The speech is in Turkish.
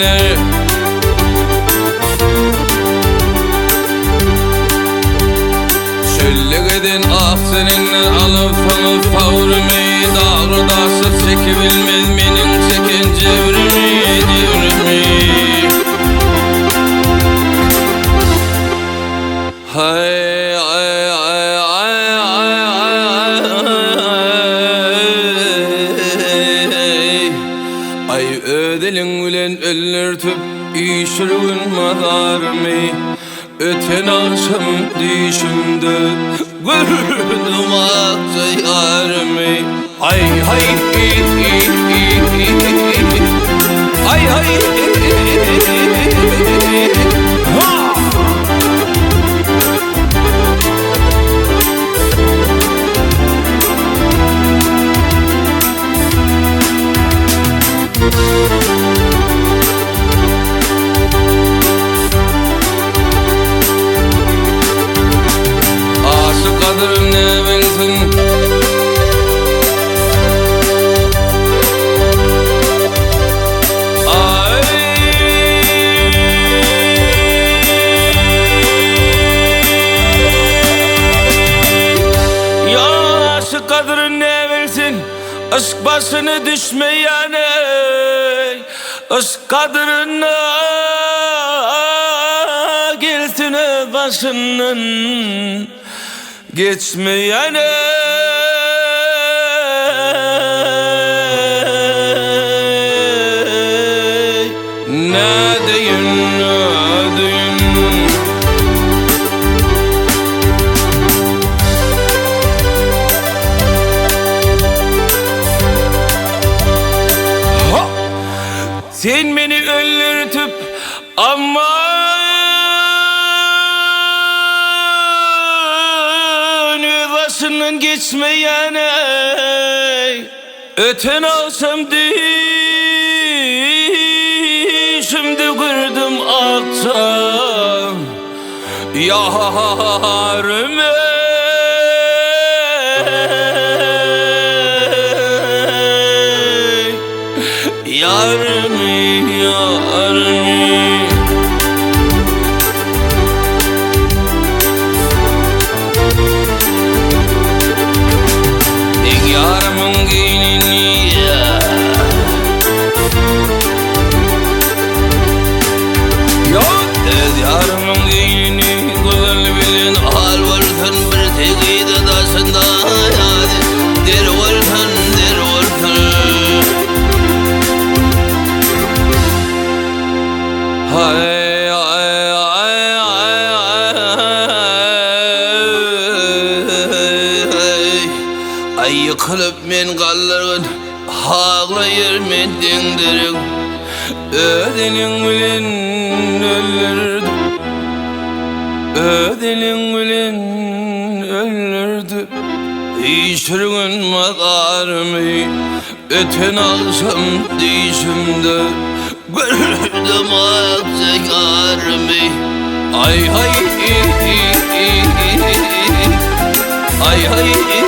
gelenler. Şöllüğeden ah seninle alıp tanıp favrimi, dağlı daşır çekebilmez menin çeken cevrimi, devrimi. Hay ay ay ay ay ay ödelin gülen öllürtüp işirgün mazarımı, öten akşam düşümde gördüm akça yarımı. Ay hay ay hay ha. Aşık kadın ne bilsin, ay ya aşık kadın ne bilsin, aşk başını düşmeyene, aşk kadrına gelsin başının geçmeyene. Ne deyin, ne deyin. Ha! Sen beni öldürtüp ama başının geçmeyene, öten akşam düşümde gördüm akşam yarımı. Yarımı, yarımı. Yarımın gelini ya, yarımın gelini güzel bilin, hal varsan bir tekiyde daşında hayadi, der varsan, der varsan. Hay ay ay ay ay yıkılıp men kallırgın, ağlayır men dengdirin. Ödenin bilen öldürdü, ödenin bilen öldürdü. İşirgün mazarımı, öten akşam düşümde gördüm akça yarımı. Ay hay ay hay